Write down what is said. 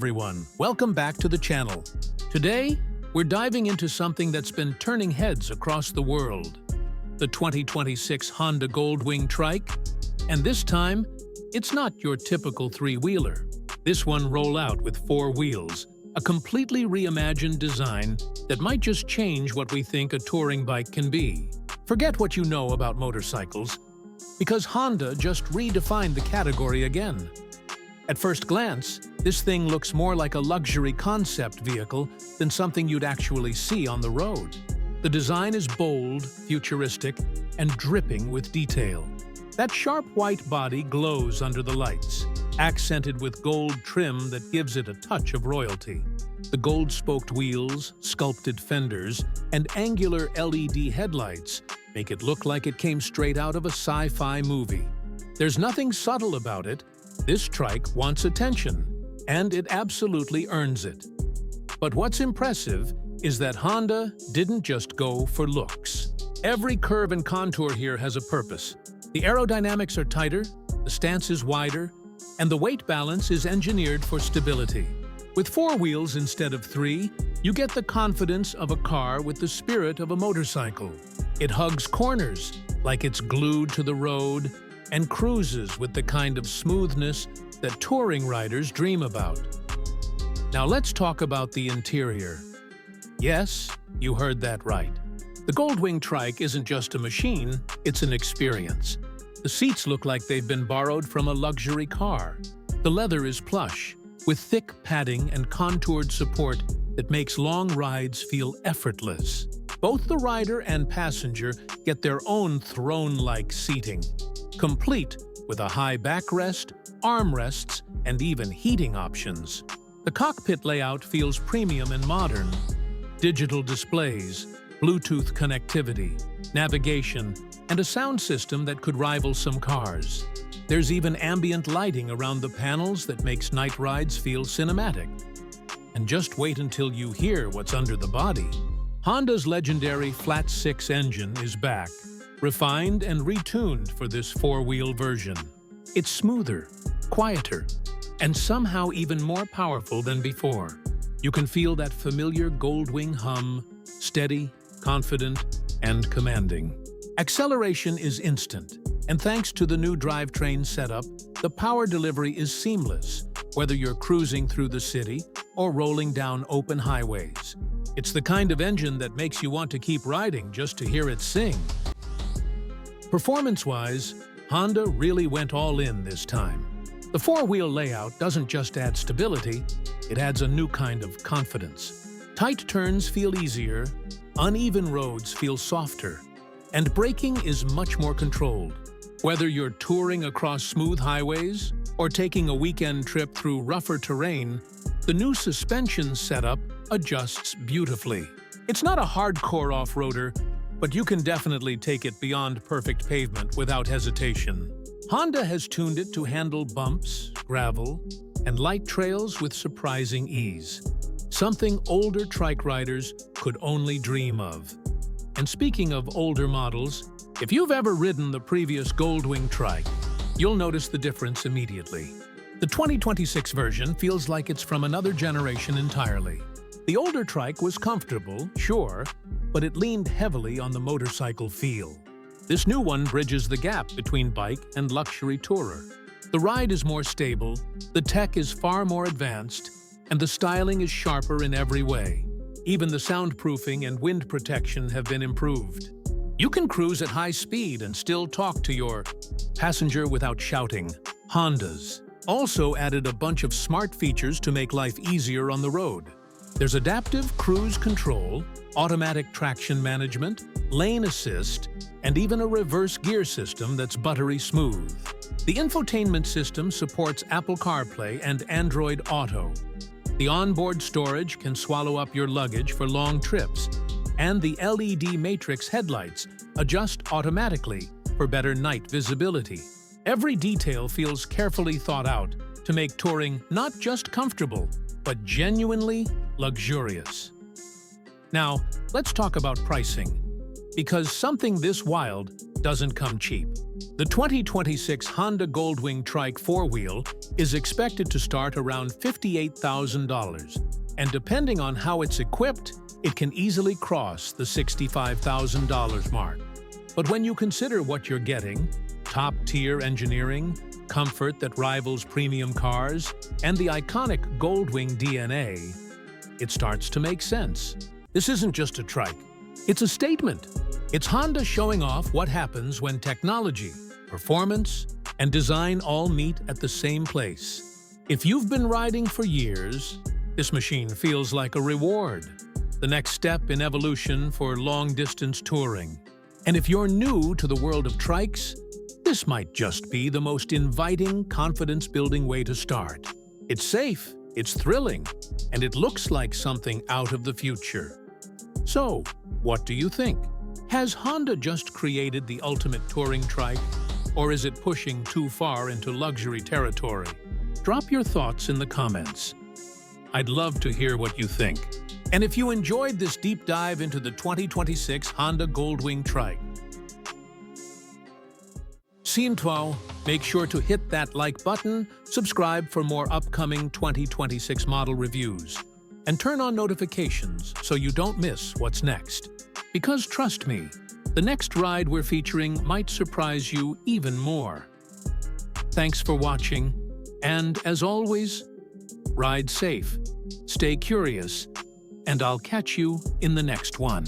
everyone, welcome back to the channel. Today, we're diving into something that's been turning heads across the world. The 2026 Honda Goldwing Trike. And this time, it's not your typical three-wheeler. This one roll out with four wheels, a completely reimagined design that might just change what we think a touring bike can be. Forget what you know about motorcycles, because Honda just redefined the category again. At first glance, this thing looks more like a luxury concept vehicle than something you'd actually see on the road. The design is bold, futuristic, and dripping with detail. That sharp white body glows under the lights, accented with gold trim that gives it a touch of royalty. The gold-spoked wheels, sculpted fenders, and angular LED headlights make it look like it came straight out of a sci-fi movie. There's nothing subtle about it. This trike wants attention, and it absolutely earns it. But what's impressive is that Honda didn't just go for looks. Every curve and contour here has a purpose. The aerodynamics are tighter, the stance is wider, and the weight balance is engineered for stability. With four wheels instead of three, you get the confidence of a car with the spirit of a motorcycle. It hugs corners like it's glued to the road, and cruises with the kind of smoothness that touring riders dream about. Now let's talk about the interior. Yes, you heard that right. The Goldwing Trike isn't just a machine, it's an experience. The seats look like they've been borrowed from a luxury car. The leather is plush, with thick padding and contoured support that makes long rides feel effortless. Both the rider and passenger get their own throne-like seating, complete with a high backrest, armrests, and even heating options. The cockpit layout feels premium and modern. Digital displays, Bluetooth connectivity, navigation, and a sound system that could rival some cars. There's even ambient lighting around the panels that makes night rides feel cinematic. And just wait until you hear what's under the body. Honda's legendary flat-six engine is back, refined and retuned for this four-wheel version. It's smoother, quieter, and somehow even more powerful than before. You can feel that familiar Goldwing hum, steady, confident, and commanding. Acceleration is instant, and thanks to the new drivetrain setup, the power delivery is seamless, whether you're cruising through the city or rolling down open highways. It's the kind of engine that makes you want to keep riding just to hear it sing. Performance-wise, Honda really went all in this time. The four-wheel layout doesn't just add stability, it adds a new kind of confidence. Tight turns feel easier, uneven roads feel softer, and braking is much more controlled. Whether you're touring across smooth highways or taking a weekend trip through rougher terrain, the new suspension setup adjusts beautifully. It's not a hardcore off-roader, but you can definitely take it beyond perfect pavement without hesitation. Honda has tuned it to handle bumps, gravel, and light trails with surprising ease. Something older trike riders could only dream of. And speaking of older models, if you've ever ridden the previous Goldwing Trike, you'll notice the difference immediately. The 2026 version feels like it's from another generation entirely. The older Trike was comfortable, sure, but it leaned heavily on the motorcycle feel. This new one bridges the gap between bike and luxury tourer. The ride is more stable, the tech is far more advanced, and the styling is sharper in every way. Even the soundproofing and wind protection have been improved. You can cruise at high speed and still talk to your passenger without shouting. Honda's also added a bunch of smart features to make life easier on the road. There's adaptive cruise control, automatic traction management, lane assist, and even a reverse gear system that's buttery smooth. The infotainment system supports Apple CarPlay and Android Auto. The onboard storage can swallow up your luggage for long trips, and the LED matrix headlights adjust automatically for better night visibility. Every detail feels carefully thought out to make touring not just comfortable, but genuinely luxurious. Now, let's talk about pricing. because something this wild doesn't come cheap. The 2026 Honda Goldwing Trike 4-wheel is expected to start around $58,000, and depending on how it's equipped, it can easily cross the $65,000 mark. But when you consider what you're getting, top-tier engineering, comfort that rivals premium cars, and the iconic Goldwing DNA, it starts to make sense. This isn't just a trike, it's a statement. It's Honda showing off what happens when technology, performance, and design all meet at the same place. If you've been riding for years, this machine feels like a reward, the next step in evolution for long-distance touring. And if you're new to the world of trikes, this might just be the most inviting, confidence-building way to start. It's safe, it's thrilling, and it looks like something out of the future. So, what do you think? Has Honda just created the ultimate touring trike, or is it pushing too far into luxury territory? Drop your thoughts in the comments. I'd love to hear what you think. And if you enjoyed this deep dive into the 2026 Honda Goldwing Trike, make sure to hit that like button, subscribe for more upcoming 2026 model reviews, and turn on notifications so you don't miss what's next. Because trust me, the next ride we're featuring might surprise you even more. Thanks for watching, and as always, ride safe, stay curious, and I'll catch you in the next one.